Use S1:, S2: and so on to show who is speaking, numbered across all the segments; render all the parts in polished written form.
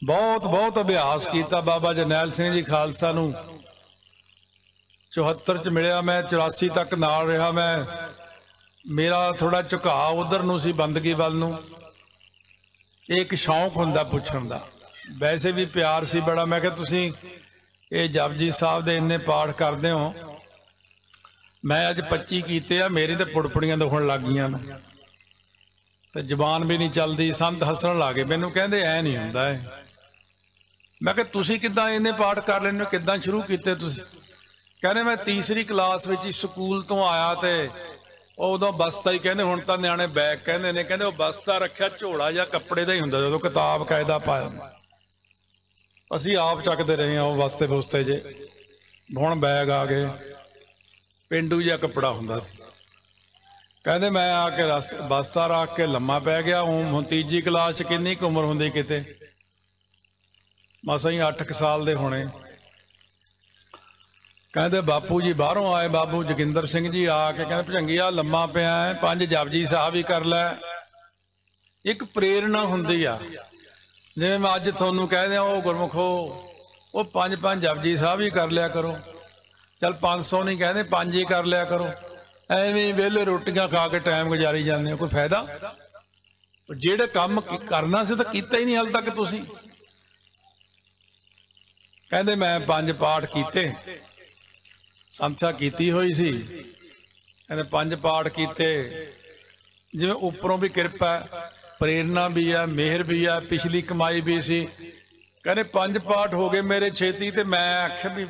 S1: बहुत बहुत अभ्यास किया। बाबा जरनैल सिंह जी खालसा नूं 74 च मिलिया, मैं 84 तक नाल रहा। मैं मेरा थोड़ा झुकाव उधर नूं सी, बंदगी वल नूं। एक शौक हुंदा पुछण दा, वैसे भी प्यार सी बड़ा। मैं कहा तुसीं ये जपजी साहब दे इन्ने पाठ करदे हो, मैं अज 25 कीते आ, मेरी तो पुड़पुड़ियां दुखण लग गईयां ने ते जबान भी नहीं चलदी। संत हसण लग गए, मैनूं कहंदे ऐ नहीं हुंदा है। मैं कहा तुसीं किद्दां इन्ने पाठ कर लैंदे हो, किद्दां शुरू कीते तुसीं? कहने मैं तीसरी क्लास विच स्कूल तो आया ते उदों बस्ता ही कहंदे, हुण तां निआणे बैग कहंदे ने। कहंदे वो बस्ता रखिया झोला जिहा कपड़े दा ही हुंदा, जदों किताब कायदा पाया असीं आप चकदे रहे हां वो बस्ते बुस्ते जे। हुण बैग आ गए, पेंडू जिहा कपड़ा हुंदा सी। कहंदे मैं आके बस्ता रख के लम्मा पै गया। हुण तीजी क्लास च किन्नी कुh उमर हुंदी, किते मसां ही 8 साल दे होणे। कहते बापू जी बाहरों आए, बाबू जोगिंदर सिंह जी आके कहते भजंगी आ लम्मा पिया है, 5 जपजी साहब ही कर लै। एक प्रेरणा हुंदी आ, जिवें मैं अज तुहानूं कह दियां ओ गुरमुखो वो 5 जपजी साहब ही कर लिया करो। चल 500 नहीं कहते, 5 ही कर लिया करो। एवें वेले रोटियां खा के टाइम गुजारी जाते हो, कोई फायदा? जेड़े काम करना सी तो कीता ही नहीं हाल तक तुसीं। कहते मैं 5 पाठ कीते, संथ्या कीती हुई सी। कहते 5 पाठ कीते, जिवें उपरों भी कृपा है, प्रेरणा भी है, मेहर भी है, पिछली कमाई भी सी। कहते 5 पाठ हो गए मेरे छेती, ते मैं आख्या भी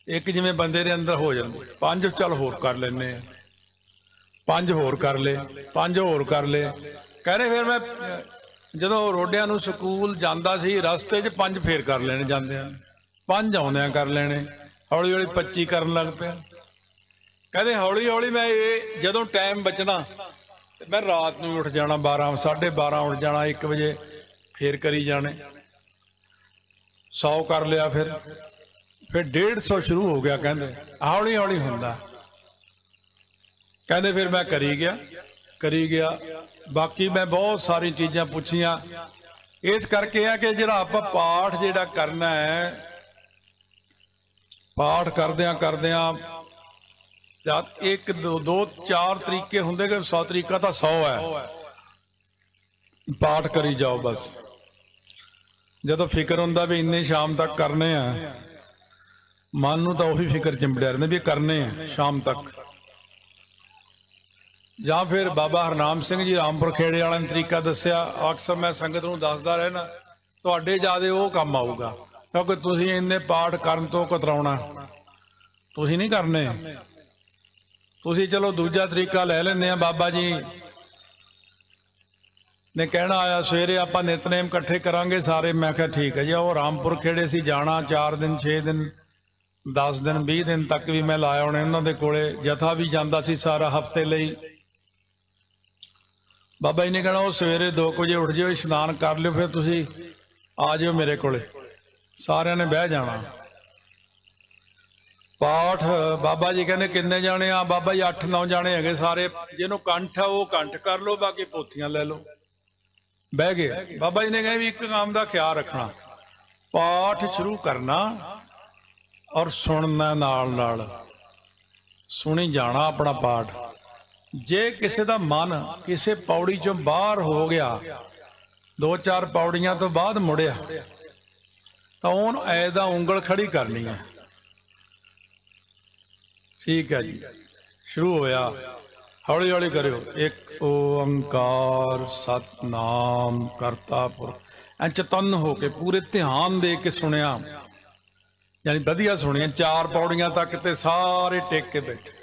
S1: एक जिवें बंदे दे अंदर हो जांदे। 5 चल होर कर लैने, 5 होर कर ले, 5 होर कर ले। कहते फिर मैं जदों रोडियां नूं स्कूल जांदा सी, रस्ते 'च 5 फेर कर लेने जांदियां, 5 आउंदियां कर लेने। हौली हौली 25 करन लग पिया। कहते हौली हौली मैं ये जदों टाइम बचना, मैं रात नूं उठ जाना 12 साढ़े 12 उठ जाना, 1 बजे फेर करी जाने। 100 कर लिया, फिर 150 शुरू हो गया। कहते हौली हौली हुंदा। कहते फिर मैं करी गया। बाकी मैं बहुत सारी चीज़ां पुछियां। इस करके है कि जिहड़ा आपां पाठ जिहड़ा करना है, पाठ करदियां करदियां जद 1 2 4 तरीके हुंदे कि 100 तरीका तो 100 है। पाठ करी जाओ बस। जदों फिक्र हुंदा भी इन्ने शाम तक करने हैं, मन नूं तां उही फिक्र चिंबड़िया रहिंदा भी करने हैं शाम तक। जां फिर बाबा हरनाम सिंह जी रामपुर खेड़े वाले ने तरीका दस्सिया, अक्सर मैं संगत नूं दसदा रहना, तुहाडे ज्यादे वो काम आऊगा, क्योंकि तुसीं इन्ने पाठ करन तो कतराउणा, तुसीं नहीं करने। तुसीं चलो दूजा तरीका लै लैंदे आ। बाबा जी ने कहना आया सवेरे आपां नितनेम इकट्ठे करांगे सारे। मैं कहा ठीक है जी। वो रामपुर खेड़े सी जाना 4 दिन 6 दिन 10 दिन 20 दिन तक भी मैं लाया होने उन्हां दे कोले। जथा भी जांदा सी सारा हफ्ते लई। बाबा जी ने कहना वो सवेरे 2 बजे उठ जाओ, इशनान कर लियो, फिर तुसीं आ जाओ मेरे कोले। सारिਆਂ ने बह जाना। पाठ बाबा जी कहने किन्ने जाने आ? बाबा जी 8-9 जाने है सारे। जिन्हों कंठ है वो कंठ कर लो, बाकी पोथियां ले लो। बह गए। बाबा जी ने कहा भी एक काम का ख्याल रखना, पाठ शुरू करना और सुनना, नाल नाल सुनी जाना अपना पाठ। जे किसी का मन किसी पौड़ी चों बाहर हो गया, 2-4 पौड़ियां तो बाद मुड़िया, तो उन्होंने ऐदा उंगल खड़ी करनी है। ठीक है जी। शुरू होया, हौली हौली करो। 1 ओंकार सतनाम करता पुरख। चतन होके पूरे ध्यान दे के सुनिया, यानी वधिया सुनिया। 4 पौड़ियां तक ते सारे टेक के बैठे।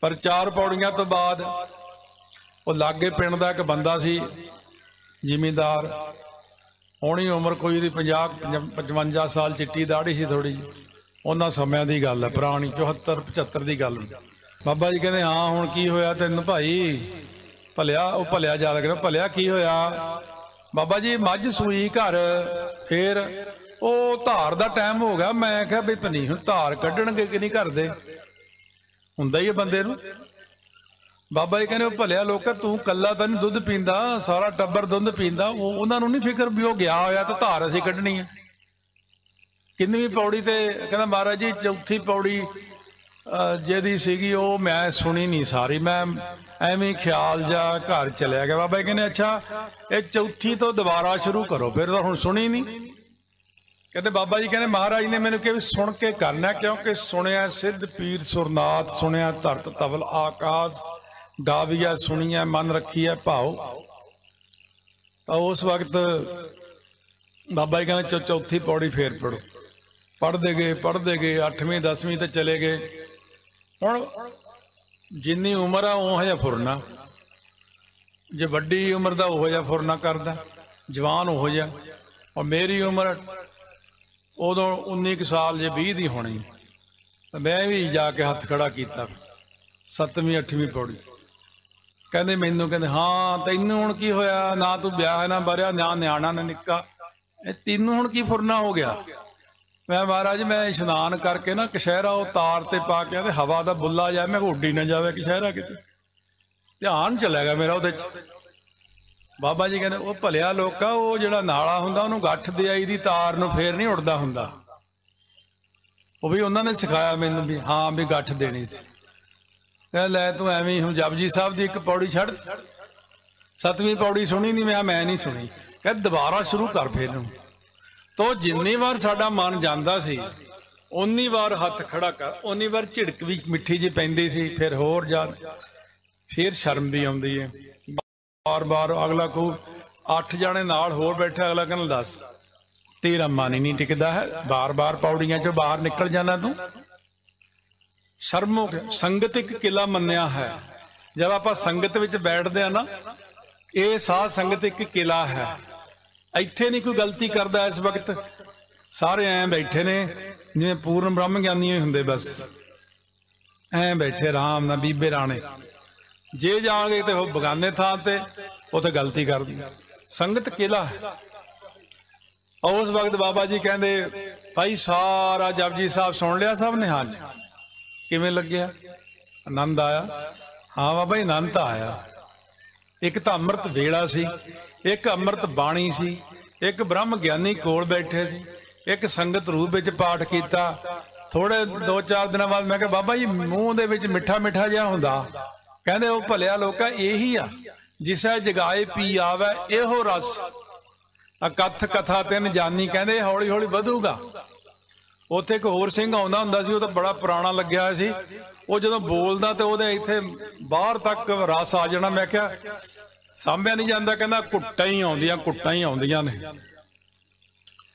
S1: पर 4 पौड़ियां तो बाद वो लागे पिंड का एक बंदा सी, जिमीदार, होनी उम्र कोई 50-55 साल, चिट्टी दाढ़ी सी थोड़ी जी। उन्होंने समय की गल है, पुरानी 74-75 की गल। बाबा जी कहते हाँ हुण की होया तैनूं भाई? भलिया वो भलिया याद करो, भलिया की होया? बाबा जी मझ सूई घर, फिर वो धार का टाइम हो गया। मैं क्या भी पनी हुण धार कढ़णगे कि नहीं करदे? हुंदा ही है बंदे नूं। ਬਾਬਾ ਜੀ ਕਹਿੰਦੇ ਉਹ ਭਲਿਆ ਲੋਕਾ ਤੂੰ ਕੱਲਾ ਤਾਂ ਨਹੀਂ ਦੁੱਧ ਪੀਂਦਾ, ਸਾਰਾ ਟੱਬਰ ਦੁੱਧ ਪੀਂਦਾ। ਉਹਨਾਂ ਨੂੰ ਨਹੀਂ ਫਿਕਰ ਵੀ ਉਹ ਗਿਆ ਹੋਇਆ ਤਾਂ ਧਾਰ ਅਸੀਂ ਕੱਢਣੀ ਹੈ। ਕਿੰਨਵੀਂ ਪੌੜੀ ਤੇ ਕਹਿੰਦਾ ਮਹਾਰਾਜ ਜੀ ਚੌਥੀ ਪੌੜੀ ਜਿਹਦੀ ਸੀਗੀ ਉਹ ਮੈਂ ਸੁਣੀ ਨਹੀਂ ਸਾਰੀ, ਮੈਂ ਐਵੇਂ ਖਿਆਲ ਜਾ ਘਰ ਚਲਿਆ ਗਿਆ। ਬਾਬਾ ਜੀ ਕਹਿੰਦੇ ਅੱਛਾ ਇਹ ਚੌਥੀ ਤੋਂ ਦੁਬਾਰਾ ਸ਼ੁਰੂ ਕਰੋ, ਫਿਰ ਤਾਂ ਹੁਣ ਸੁਣੀ ਨਹੀਂ। ਕਹਿੰਦੇ ਬਾਬਾ ਜੀ ਕਹਿੰਦੇ ਮਹਾਰਾਜ ਨੇ ਮੈਨੂੰ ਕਿਹਾ ਵੀ ਸੁਣ ਕੇ ਕਰਨਾ, ਕਿਉਂਕਿ ਸੁਣਿਆ ਸਿੱਧ ਪੀਰ ਸੁਰਨਾਥ, ਸੁਣਿਆ ਧਰਤ ਤਵਲ ਆਕਾਸ਼, ਗਾਵੀਆ ਸੁਣੀਆ ਮਨ ਰੱਖੀਐ ਭਾਉ। ਤਾਂ ਉਸ ਵਕਤ ਬਾਬਾ ਜੀ ਕਹਿੰਦੇ ਚੌਥੀ ਪੌੜੀ ਫੇਰ ਪੜੋ। ਪੜ੍ਹਦੇ ਗਏ 8ਵੀਂ 10ਵੀਂ ਤੇ ਚਲੇ ਗਏ। ਹੁਣ ਜਿੰਨੀ ਉਮਰ ਆ ਉਹ ਜਿਹਾ ਫੁਰਨਾ, ਜੇ ਵੱਡੀ ਉਮਰ ਦਾ ਉਹ ਜਿਹਾ ਫੁਰਨਾ ਕਰਦਾ, ਜਵਾਨ ਉਹ ਜਿਹਾ। ਔਰ ਮੇਰੀ ਉਮਰ ਉਦੋਂ 19 ਕੁ ਸਾਲ ਜੇ 20 ਦੀ ਹੋਣੀ, ਤਾਂ ਮੈਂ ਵੀ ਜਾ ਕੇ ਹੱਥ ਖੜਾ ਕੀਤਾ 7ਵੀਂ 8ਵੀਂ ਪੌੜੀ। ਕਹਿੰਦੇ ਮੈਨੂੰ ਕਹਿੰਦੇ ਹਾਂ ਤੈਨੂੰ ਹੁਣ ਕੀ ਹੋਇਆ, ਨਾ ਤੂੰ ਵਿਆਹ ਨਾ ਬਰਿਆ, ਨਾ ਨਿਆਣਾ ਨਾ ਨਿੱਕਾ, ਇਹ ਤੈਨੂੰ ਹੁਣ ਕੀ ਫੁਰਨਾ ਹੋ ਗਿਆ। ਮੈਂ ਮਹਾਰਾਜ ਮੈਂ ਇਸ਼ਨਾਨ ਕਰਕੇ ਨਾ ਕਸ਼ਹਿਰਾ ਉਹ ਤਾਰ ਤੇ ਪਾ ਕੇ ਤੇ ਹਵਾ ਦਾ ਬੁੱਲਾ ਜਾਏ, ਮੈਂ ਉੱਡੀ ਨਾ ਜਾਵੇ ਕਸ਼ਹਿਰਾ ਕਿਤੇ, ਧਿਆਨ ਚਲਿਆ ਗਿਆ ਮੇਰਾ ਉਹਦੇ 'ਚ। ਬਾਬਾ ਜੀ ਕਹਿੰਦੇ ਉਹ ਭਲਿਆ ਲੋਕਾ ਉਹ ਜਿਹੜਾ ਨਾਲਾ ਹੁੰਦਾ ਉਹਨੂੰ ਗੱਠ ਦੇ ਆਈ ਦੀ ਤਾਰ ਨੂੰ ਫੇਰ ਨਹੀਂ ਉੱਡਦਾ ਹੁੰਦਾ। ਉਹ ਵੀ ਉਹਨਾਂ ਨੇ ਸਿਖਾਇਆ ਮੈਨੂੰ ਵੀ ਹਾਂ ਵੀ ਗੱਠ ਦੇਣੀ ਸੀ। ਕਹਿੰਦਾ ਲੈ ਤੂੰ ਐਵੇਂ ਹੁਣ ਜਪਜੀ ਸਾਹਿਬ ਦੀ ਇੱਕ ਪੌੜੀ ਛੱਡ, 7ਵੀਂ ਪੌੜੀ ਸੁਣੀ ਨਹੀਂ, ਮੈਂ ਨਹੀਂ ਸੁਣੀ। ਕਹਿੰਦਾ ਦੁਬਾਰਾ ਸ਼ੁਰੂ ਕਰ ਫੇਰ ਨੂੰ। ਤੋ ਜਿੰਨੀ ਵਾਰ ਸਾਡਾ ਮਨ ਜਾਂਦਾ ਸੀ ਉਨੀ ਵਾਰ ਹੱਥ ਖੜਾ ਕਰ, ਉਨੀ ਵਾਰ ਝਿੜਕ ਵੀ ਮਿੱਠੀ ਜੀ ਪੈਂਦੀ ਸੀ, ਫਿਰ ਹੋਰ ਫਿਰ ਸ਼ਰਮ ਵੀ ਆਉਂਦੀ ਹੈ। ਬਾਰ ਅਗਲਾ ਕੋ 8 ਜਾਣੇ ਨਾਲ ਹੋਰ ਬੈਠੇ, ਅਗਲਾ ਕਹਿੰਦਾ ਦੱਸ ਤੇਰਾ ਮਨ ਹੀ ਨਹੀਂ ਟਿਕਦਾ ਹੈ, ਬਾਰ ਪੌੜੀਆਂ ਚੋਂ ਬਾਹਰ ਨਿਕਲ ਜਾਣਾ ਤੂੰ। ਸ਼ਰਮ ਹੋ ਗਿਆ। ਸੰਗਤ ਇੱਕ ਕਿਲਾ ਮੰਨਿਆ ਹੈ। ਜਦ ਆਪਾਂ ਸੰਗਤ ਵਿੱਚ ਬੈਠਦੇ ਆ ਨਾ, ਇਹ ਸਾਧ ਸੰਗਤ ਇੱਕ ਕਿਲਾ ਹੈ। ਇੱਥੇ ਨਹੀਂ ਕੋਈ ਗਲਤੀ ਕਰਦਾ। ਇਸ ਵਕਤ ਸਾਰੇ ਐਂ ਬੈਠੇ ਨੇ ਜਿਵੇਂ ਪੂਰਨ ਬ੍ਰਹਮ ਗਿਆਨੀ ਹੁੰਦੇ, ਬਸ ਐਂ ਬੈਠੇ ਆਰਾਮ ਨਾਲ ਬੀਬੇ ਰਾਣੇ। ਜੇ ਜਾਣਗੇ ਤੇ ਉਹ ਬਗਾਨੇ ਥਾਂ ਤੇ ਉੱਥੇ ਗਲਤੀ ਕਰਦੀ। ਸੰਗਤ ਕਿਲਾ ਹੈ। ਉਸ ਵਕਤ ਬਾਬਾ ਜੀ ਕਹਿੰਦੇ ਭਾਈ ਸਾਰਾ ਜਪਜੀ ਸਾਹਿਬ ਸੁਣ ਲਿਆ ਸਭ ਨੇ? ਹਾਂਜੀ। ਕਿਵੇਂ ਲੱਗਿਆ? ਆਨੰਦ ਆਇਆ? ਹਾਂ ਬਾਬਾ ਜੀ ਆਨੰਦ ਤਾਂ ਆਇਆ। ਇੱਕ ਤਾਂ ਅੰਮ੍ਰਿਤ ਵੇਲਾ ਸੀ, ਇੱਕ ਅੰਮ੍ਰਿਤ ਬਾਣੀ ਸੀ, ਇੱਕ ਬ੍ਰਹਮ ਗਿਆਨੀ ਕੋਲ ਬੈਠੇ ਸੀ, ਇੱਕ ਸੰਗਤ ਰੂਪ ਵਿੱਚ ਪਾਠ ਕੀਤਾ। ਥੋੜੇ 2-4 ਦਿਨਾਂ ਬਾਅਦ ਮੈਂ ਕਿਹਾ ਬਾਬਾ ਜੀ ਮੂੰਹ ਦੇ ਵਿੱਚ ਮਿੱਠਾ ਜਿਹਾ ਹੁੰਦਾ। ਕਹਿੰਦੇ ਉਹ ਭਲਿਆ ਲੋਕਾ ਇਹੀ ਆ ਜਿਸੈ ਜਗਾਏ ਪੀ ਆਵੇ ਇਹੋ ਰਸ, ਅਕਥ ਕਥਾ ਤਿੰਨ ਜਾਨੀ। ਕਹਿੰਦੇ ਹੌਲੀ ਹੌਲੀ ਵਧੂਗਾ। ਉੱਥੇ ਇੱਕ ਹੋਰ ਸਿੰਘ ਆਉਂਦਾ ਹੁੰਦਾ ਸੀ, ਉਹ ਤਾਂ ਬੜਾ ਪੁਰਾਣਾ ਲੱਗਿਆ ਹੋਇਆ ਸੀ। ਉਹ ਜਦੋਂ ਬੋਲਦਾ ਤੇ ਉਹਦੇ ਇੱਥੇ ਬਾਹਰ ਤੱਕ ਰਸ ਆ ਜਾਣਾ। ਮੈਂ ਕਿਹਾ ਸਾਂਭਿਆ ਨਹੀਂ ਜਾਂਦਾ। ਕਹਿੰਦਾ ਘੁੱਟਾਂ ਹੀ ਆਉਂਦੀਆਂ ਨੇ।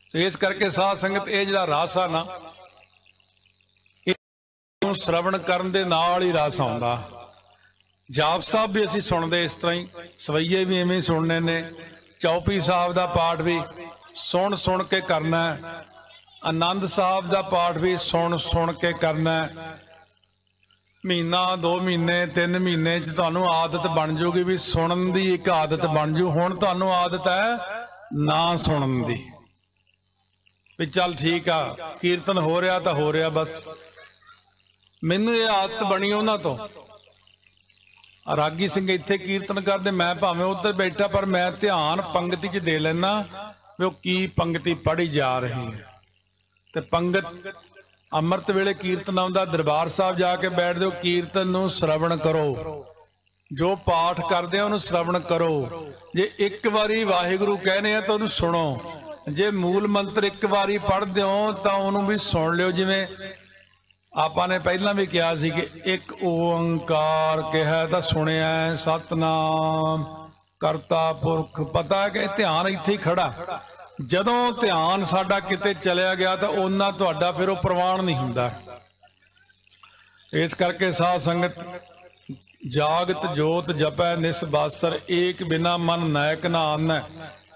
S1: ਸੋ ਇਸ ਕਰਕੇ ਸਾਧ ਸੰਗਤ ਇਹ ਜਿਹੜਾ ਰਸ ਆ ਨਾ, ਇਹਨੂੰ ਸ਼ਰਵਣ ਕਰਨ ਦੇ ਨਾਲ ਹੀ ਰਸ ਆਉਂਦਾ। ਜਾਪ ਸਾਹਿਬ ਵੀ ਅਸੀਂ ਸੁਣਦੇ ਇਸ ਤਰ੍ਹਾਂ ਹੀ, ਸਵਈਏ ਵੀ ਐਵੇਂ ਸੁਣਨੇ ਨੇ, ਚੌਪੀ ਸਾਹਿਬ ਦਾ ਪਾਠ ਵੀ ਸੁਣ ਕੇ ਕਰਨਾ, ਆਨੰਦ ਸਾਹਿਬ ਦਾ ਪਾਠ ਵੀ ਸੁਣ ਕੇ ਕਰਨਾ। ਮਹੀਨਾ 2 ਮਹੀਨੇ 3 ਮਹੀਨੇ ਚ ਤੁਹਾਨੂੰ ਆਦਤ ਬਣ ਜਾਊਗੀ ਵੀ ਸੁਣਨ ਦੀ ਇੱਕ ਆਦਤ ਬਣ ਜੂ। ਹੁਣ ਤੁਹਾਨੂੰ ਆਦਤ ਹੈ ਨਾ ਸੁਣਨ ਦੀ, ਵੀ ਚੱਲ ਠੀਕ ਆ ਕੀਰਤਨ ਹੋ ਰਿਹਾ ਤਾਂ ਹੋ ਰਿਹਾ ਬਸ। ਮੈਨੂੰ ਇਹ ਆਦਤ ਬਣੀ ਉਹਨਾਂ ਤੋਂ। ਰਾਗੀ ਸਿੰਘ ਇੱਥੇ ਕੀਰਤਨ ਕਰਦੇ, ਮੈਂ ਭਾਵੇਂ ਉੱਧਰ ਬੈਠਾ ਪਰ ਮੈਂ ਧਿਆਨ ਪੰਗਤੀ 'ਚ ਦੇ ਲੈਣਾ ਵੀ ਉਹ ਕੀ ਪੰਗਤੀ ਪੜ੍ਹੀ ਜਾ ਰਹੀ ਹੈ। ਤੇ ਪੰਗਤ ਅੰਮ੍ਰਿਤ ਵੇਲੇ ਕੀਰਤਨ ਆਉਂਦਾ, ਦਰਬਾਰ ਸਾਹਿਬ ਜਾ ਕੇ ਬੈਠਦੇ ਹੋ, ਕੀਰਤਨ ਨੂੰ ਸ਼ਰਵਣ ਕਰੋ, ਜੋ ਪਾਠ ਕਰਦੇ ਆ ਉਹਨੂੰ ਸ਼ਰਵਣ ਕਰੋ। ਜੇ ਇੱਕ ਵਾਰੀ ਵਾਹਿਗੁਰੂ ਕਹਿੰਦੇ ਆ ਤਾਂ ਉਹਨੂੰ ਸੁਣੋ। ਜੇ ਮੂਲ ਮੰਤਰ ਇੱਕ ਵਾਰੀ ਪੜ੍ਹਦੇ ਹੋ ਤਾਂ ਉਹਨੂੰ ਵੀ ਸੁਣ ਲਿਓ। ਜਿਵੇਂ ਆਪਾਂ ਨੇ ਪਹਿਲਾਂ ਵੀ ਕਿਹਾ ਸੀ ਕਿ ਇੱਕ ਓੰਕਾਰ ਕਿਹਾ ਤਾਂ ਸੁਣਿਆ, ਸਤਨਾਮ ਕਰਤਾ ਪੁਰਖ। ਪਤਾ ਕਿ ਧਿਆਨ ਇੱਥੇ ਹੀ ਖੜਾ। ਜਦੋਂ ਧਿਆਨ ਸਾਡਾ ਕਿਤੇ ਚਲਿਆ ਗਿਆ ਤਾਂ ਉਹਨਾਂ ਤੁਹਾਡਾ ਫਿਰ ਉਹ ਪ੍ਰਵਾਨ ਨਹੀਂ ਹੁੰਦਾ। ਇਸ ਕਰਕੇ ਸਾਧ ਸੰਗਤ ਜਾਗਤ ਜੋਤ ਜਪੈ ਨਿਸਬਾਸਰ, ਏਕ ਬਿਨਾ ਮਨ ਨਾਇਕ ਨਾ ਆਨੈ।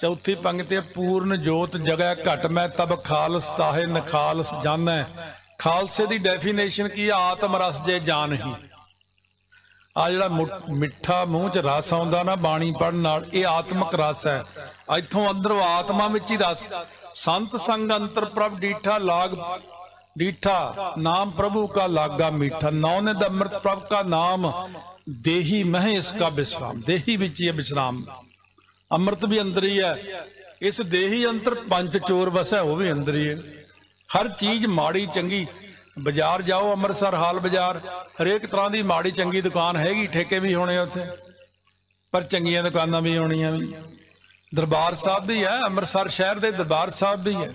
S1: ਚੌਥੀ ਪੰਕਤੀ ਪੂਰਨ ਜੋਤ ਜਗੈ ਘਟ ਮੈਂ ਤਬ ਖਾਲਸ ਤਾਹੇ ਨਖਾਲਸ ਜਾਣੈ। ਖਾਲਸੇ ਦੀ ਡੈਫੀਨੇਸ਼ਨ ਕੀ? ਆਤਮ ਰਸ ਜੇ ਜਾਣਹੀ। ਆ ਜਿਹੜਾ ਮਿੱਠਾ ਮੂੰਹ 'ਚ ਰਸ ਆਉਂਦਾ ਨਾ ਬਾਣੀ ਪੜ੍ਹਨ ਨਾਲ, ਇਹ ਆਤਮਿਕ ਰਸ ਹੈ। ਇੱਥੋਂ ਅੰਦਰੋਂ ਆਤਮਾ ਵਿੱਚ ਹੀ ਰਸ। ਸੰਤ ਸੰਗ ਅੰਤਰ ਪ੍ਰਭ ਡੀਠਾ ਲਾਗ ਡੀਠਾ, ਨਾਮ ਪ੍ਰਭੂ ਕਾ ਲਾਗਾ ਮੀਠਾ। ਨੌ ਨਿਧ ਅੰਮ੍ਰਿਤ ਪ੍ਰਭ ਕਾ ਨਾਮ, देही मह इसका विश्राम, देही विच ही है विश्राम, अमृत भी अंदर ही है। इस देही अंतर पंच चोर वसै, वो भी अंदर ही है। हर चीज माड़ी चंगी, बाजार जाओ अमृतसर हाल बाजार, हरेक तरह की माड़ी चंगी दुकान हैगी, ठेके भी होने उत्थे, पर चंगियां दुकानां भी होनियां भी। दरबार साहब भी है, अमृतसर शहर के दरबार साहब भी है,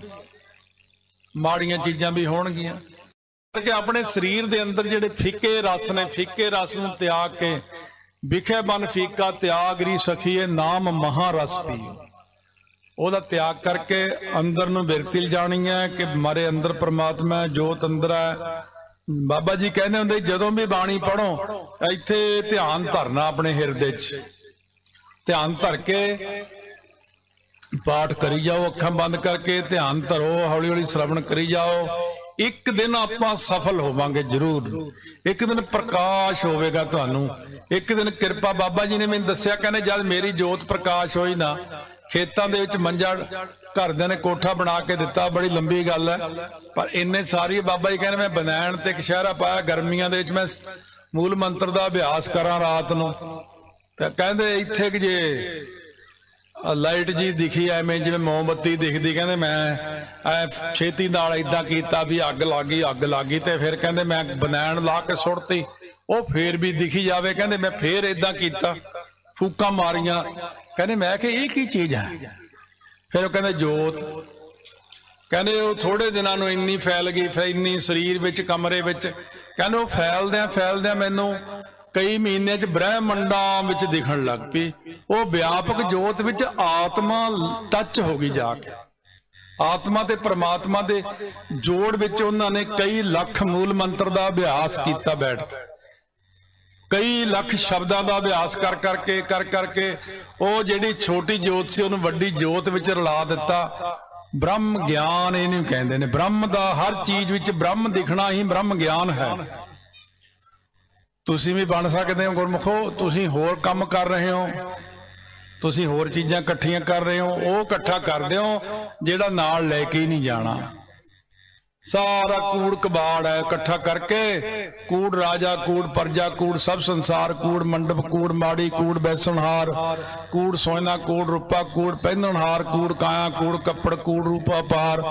S1: माड़ियां चीज़ां भी होणगियां। कि अपने शरीर के अंदर जिहड़े फिक्के रस ने, फिक्के रस नूं त्याग के विखे बन फीका त्याग री सखीए नाम महारस पीओ, ਉਹਦਾ त्याग करके अंदर ਨੂੰ ਬਿਰਤੀ ਜਾਣੀ है कि मारे अंदर परमात्मा है, जोत अंदर है। बाबा जी कहते होंगे जदों भी बाणी पढ़ो इत्थे ध्यान धरना, अपने हिरदे च ध्यान धर के पाठ करी जाओ, अखां बंद करके ध्यान धरो, हौली हौली श्रवण करी जाओ। एक दिन आपां सफल होवांगे जरूर, एक दिन प्रकाश होवेगा तुहानूं, एक दिन कृपा। बाबा जी ने मैनूं दस्सिया, कहने जद मेरी जोत प्रकाश होई ना, खेतों के विच मंजा घरदिਆਂ ने कोठा बना के दिता, बड़ी लंबी गल है, पर इन्ने सारी बाबा जी कहने मैं बनैण ते कशहरा पाया, गर्मियां दे विच मैं मूल मंत्र का अभ्यास करा रात नूं, ते कहंदे इत्थे कि जे लाइट जी दिखी एवें जिवें मोमबत्ती दिखदी, कहंदे मैं छेती नाल इदां कीता भी अग लग गई, ते फिर कहंदे मैं बनैण ला के सुट्टती, वो फिर भी दिखी जावे, कहंदे मैं फिर इदां कीता, फूकां मारियां, कहने मैं कि ये की चीज है। फिर कहते जोत, कहते वो थोड़े दिनों में इन्नी फैल गई, फिर इन्नी शरीर विच कमरे विच, कहते वो फैलद्या मैनू कई महीने च ब्रह्मंडां विच दिखण लग पई। वो व्यापक जोत विच आत्मा टच हो गई, जाके आत्मा ते परमात्मा दे जोड़ विच उन्होंने कई लख मूल मंत्र का अभ्यास किया बैठ के, कई लख शब्दों का अभ्यास कर करके वो जिहड़ी छोटी जोत सी उन्हें वड्डी जोत विच रला दिता। ब्रह्म ज्ञान इहनूं कहंदे ने, ब्रह्म दा हर चीज विच ब्रह्म दिखना ही ब्रह्म ज्ञान है। तुसीं भी बन सकते हो गुरमुखो, तुसीं होर काम कर रहे हो, तुसीं होर चीज़ां इकट्ठियां कर रहे हो, वो इकट्ठा कर दिओ जिहड़ा नाल लैके ही नहीं जाना। सारा कूड़ कबाड़ है, इकट्ठा करके कूड़ राजा, कूड़ प्रजा, कूड़ सब संसार, कूड़ मंडप, कूड़ माड़ी, कूड़ बैसनहार, कूड़ सोना, कूड़ रूपा, कूड़ पहननहार, कूड़ काया, कूड़ कपड़, कूड़ रूपा पार,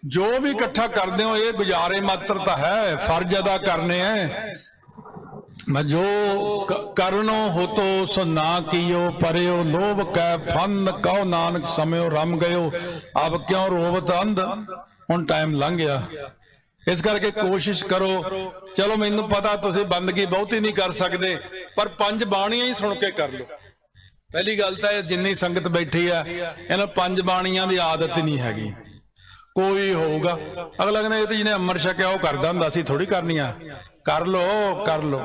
S1: जो भी इकट्ठा करते हो ये गुजारे मात्र तो है, फर्ज अदा करने हैं। मैं जो करनो हो तो सो ना कियो, परयो लोभ कै फंद, कहो नानक समयो रम गयो, अब क्यों रोवत अंध, हुण टाइम लंघ गया। इस करके कोशिश करो, चलो मैनू पता तुसीं बंदगी बहुती नहीं कर सकते, पर पंज बाणियां ही सुन के कर लो। पहली गल तो जिन्नी संगत बैठी है इन्हां पंज बाणियां की आदत ही नहीं हैगी। कोई होगा अगला कहना तो जिन्हें अमर छकिया वो करदा हुंदा सी, थोड़ी करनिया, कर लो।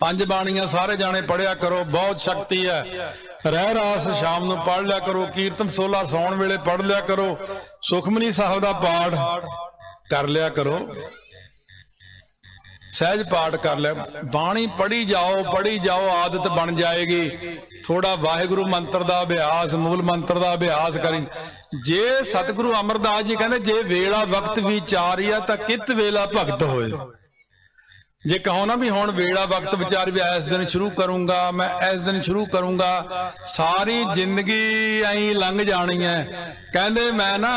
S1: पंज बाणियां सारे जाने पढ़िया करो, बहुत शक्ति है। रह रास शाम नूं पढ़ लिया करो, कीर्तन 16 सौण वेले पढ़ लिया करो, सुखमनी साहब का पाठ कर लिया करो, सहज पाठ कर लिया, बाणी पढ़ी जाओ, आदत बन जाएगी। थोड़ा वाहिगुरु मंत्र का अभ्यास, मूल मंत्र का अभ्यास करी। जे सतगुरु अमरदास जी कहते जे वेला वक्त विचारिया तो कित वेला भगत होए। जे कहो ना भी हुण वेला वक्त विचार भी इस दिन शुरू करूंगा, मैं इस दिन शुरू करूंगा, सारी जिंदगी आई लंघ जानी है। कहते मैं ना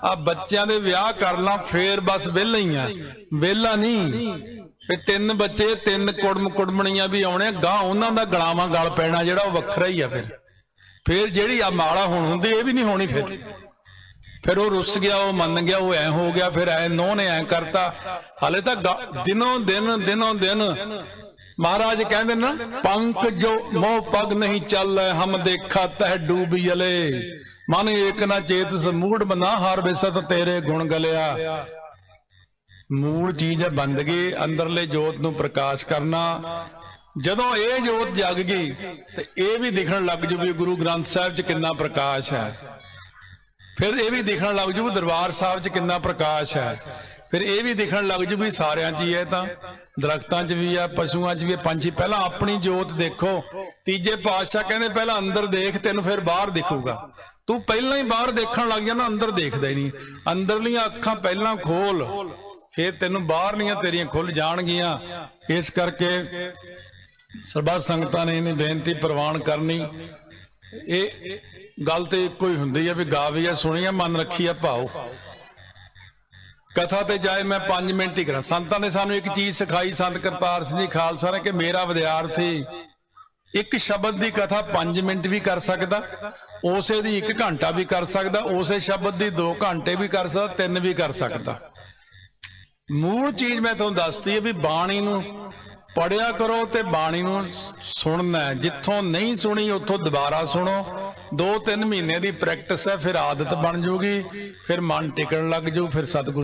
S1: आ बच्चों के विआह कर ला, फिर बस वेला ही है, वेला नहीं। तीन बच्चे, तीन कुड़मणियां भी आने, गां उन्हां दा गलावां गल पैना जिहड़ा वो वखरा ही है। फिर जिहड़ी आ माड़ा हुण हुंदी ये भी नहीं होनी। फिर वो रुस गया, वो मन गया, वो ऐ हो गया, फिर ऐ नोह ने ऐ करता। हाले तक दिनों दिन महाराज कहते ना, पंख जो मोह पग नहीं चल, हम देखा तह डूब यले, मन एक ना चेत समूढ़ बना, हर बेसत तेरे गुण गलिया। मूल चीज है बंदगी, अंदरले जोत नूं प्रकाश करना। जदों ये जोत जग गई तो यह भी दिखण लग जू भी गुरु ग्रंथ साहिब च कितना प्रकाश है। फिर यह भी दिखण लग जू दरबार साहिब च कितना प्रकाश है। फिर यह भी दिखण लग जू भी सारियां च ही है, तो दरख्तां च भी है, पशुआं च भी है, पंछी। पहला अपनी जोत देखो। तीजे पातशाह कहते पहला अंदर देख, तेन फिर बाहर दिखूगा। तू पहला ही बाहर देखण लग जाना, अंदर देखदा ही नहीं। अंदरलियां अखां पहला खोल, फिर तेन बाहरलियां तेरियां खुल जाणगियां। इस करके ਸਰਬੱਤ ਸੰਗਤਾਂ ਨੇ ਇਹਨੀ ਬੇਨਤੀ ਪ੍ਰਵਾਨ ਕਰਨੀ। ਇਹ ਗੱਲ ਤੇ ਇੱਕੋ ਹੀ ਹੁੰਦੀ ਹੈ ਵੀ ਗਾਵੀ ਆ ਸੁਣੀ ਆ ਮਨ ਰੱਖੀ ਆ ਭਾਓ। ਕਥਾ ਤੇ ਜਾਏ ਮੈਂ 5 ਮਿੰਟ ਹੀ ਕਰਾਂ। ਸੰਤਾਂ ਨੇ ਸਾਨੂੰ ਇੱਕ ਚੀਜ਼ ਸਿਖਾਈ, ਸੰਤ ਕਰਤਾਰ ਸਿੰਘ ਜੀ ਖਾਲਸਾ ਨੇ, ਕਿ ਮੇਰਾ ਵਿਦਿਆਰਥੀ ਇੱਕ ਸ਼ਬਦ ਦੀ ਕਥਾ 5 ਮਿੰਟ ਵੀ ਕਰ ਸਕਦਾ, ਉਸੇ ਦੀ 1 ਘੰਟਾ ਵੀ ਕਰ ਸਕਦਾ, ਉਸੇ ਸ਼ਬਦ ਦੀ 2 ਘੰਟੇ ਵੀ ਕਰ ਸਕਦਾ, 3 ਵੀ ਕਰ ਸਕਦਾ। ਮੂਲ ਚੀਜ਼ ਮੈਂ ਤੁਹਾਨੂੰ ਦੱਸਦੀ ਹੈ ਵੀ ਬਾਣੀ ਨੂੰ ਪੜਿਆ ਕਰੋ ਤੇ ਬਾਣੀ ਨੂੰ ਸੁਣਨਾ ਹੈ। ਜਿੱਥੋਂ ਨਹੀਂ ਸੁਣੀ ਉੱਥੋਂ ਦੁਬਾਰਾ ਸੁਣੋ। 2-3 ਮਹੀਨੇ ਦੀ ਪ੍ਰੈਕਟਿਸ ਹੈ, ਫਿਰ ਆਦਤ ਬਣ ਜੂਗੀ, ਫਿਰ ਮਨ ਟਿਕਣ ਲੱਗ ਜੂ, ਫਿਰ ਸਤਿਗੁਰੂ